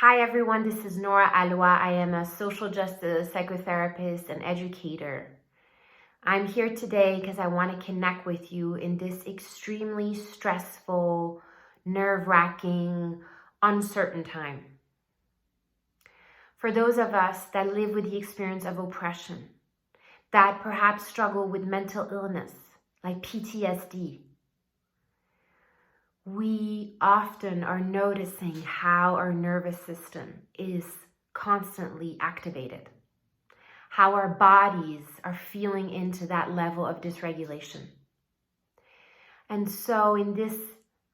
Hi everyone, this is Nora Alua. I am a social justice psychotherapist and educator. I'm here today because I want to connect with you in this extremely stressful, nerve-wracking, uncertain time. For those of us that live with the experience of oppression, that perhaps struggle with mental illness like PTSD, we often are noticing how our nervous system is constantly activated, how our bodies are feeling into that level of dysregulation. And so in this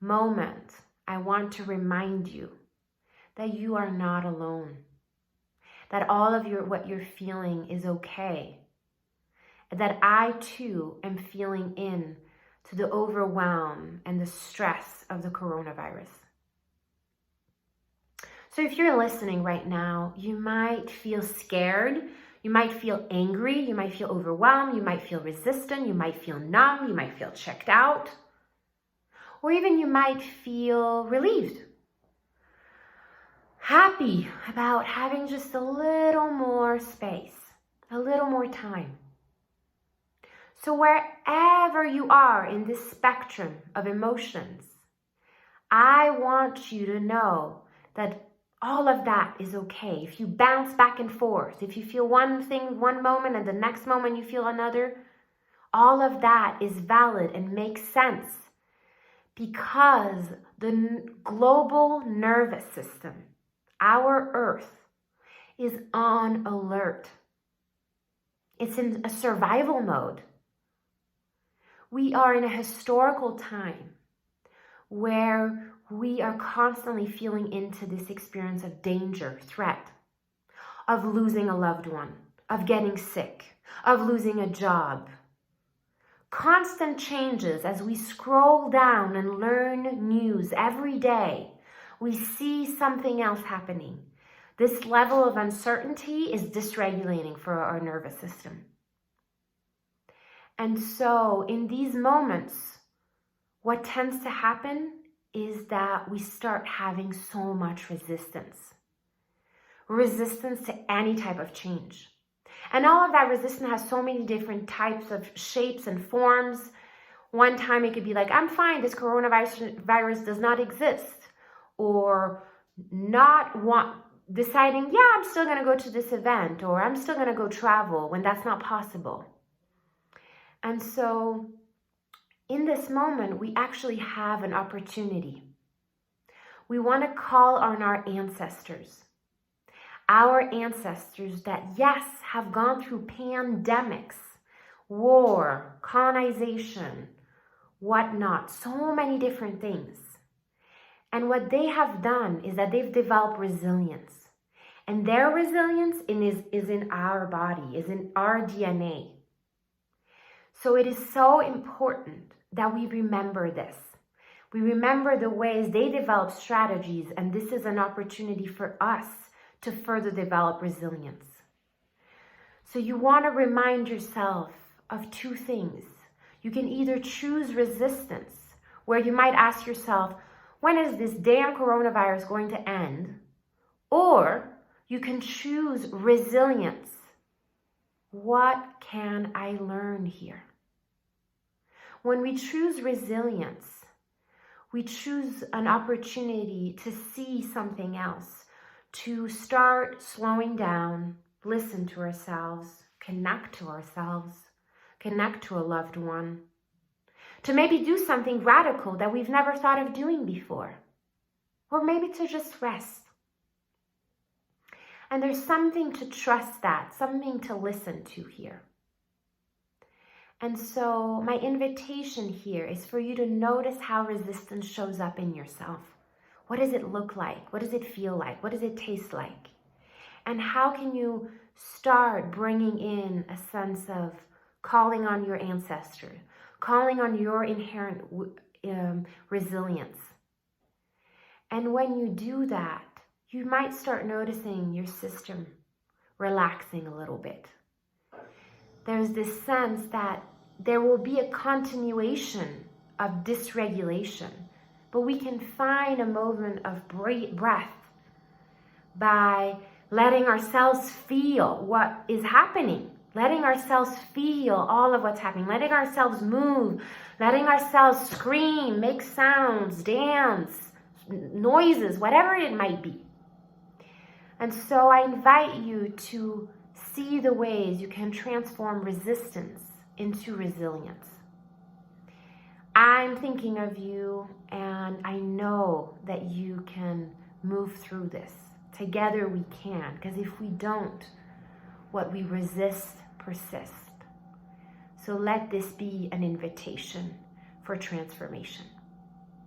moment, I want to remind you that you are not alone, that all of what you're feeling is okay, that I too am feeling in to the overwhelm and the stress of the coronavirus. So if you're listening right now, you might feel scared, you might feel angry, you might feel overwhelmed, you might feel resistant, you might feel numb, you might feel checked out, or even you might feel relieved, happy about having just a little more space, a little more time. So wherever you are in this spectrum of emotions, I want you to know that all of that is okay. If you bounce back and forth, if you feel one thing one moment and the next moment you feel another, all of that is valid and makes sense because the global nervous system, our Earth, is on alert. It's in a survival mode. We are in a historical time where we are constantly feeling into this experience of danger, threat, of losing a loved one, of getting sick, of losing a job. Constant changes as we scroll down and learn news every day. We see something else happening. This level of uncertainty is dysregulating for our nervous system. And so in these moments, what tends to happen is that we start having so much resistance to any type of change. And all of that resistance has so many different types of shapes and forms. One time it could be like, I'm fine, this coronavirus does not exist. Or deciding, yeah, I'm still gonna go to this event, or I'm still gonna go travel when that's not possible. And so in this moment, we actually have an opportunity. We want to call on our ancestors that, yes, have gone through pandemics, war, colonization, whatnot, so many different things. And what they have done is that they've developed resilience. And their resilience is in our body, is in our DNA. So it is so important that we remember this. We remember the ways they develop strategies, and this is an opportunity for us to further develop resilience. So you want to remind yourself of two things. You can either choose resistance, where you might ask yourself, when is this damn coronavirus going to end? Or you can choose resilience. What can I learn here? When we choose resilience, we choose an opportunity to see something else, to start slowing down, listen to ourselves, connect to a loved one, to maybe do something radical that we've never thought of doing before, or maybe to just rest. And there's something to trust that, something to listen to here. And so my invitation here is for you to notice how resistance shows up in yourself. What does it look like? What does it feel like? What does it taste like? And how can you start bringing in a sense of calling on your ancestor, calling on your inherent resilience? And when you do that, you might start noticing your system relaxing a little bit. There's this sense that there will be a continuation of dysregulation, but we can find a moment of breath by letting ourselves feel what is happening, letting ourselves feel all of what's happening, letting ourselves move, letting ourselves scream, make sounds, dance, noises, whatever it might be. And so I invite you to see the ways you can transform resistance into resilience. I'm thinking of you, and I know that you can move through this. Together we can, because if we don't, what we resist persists. So let this be an invitation for transformation.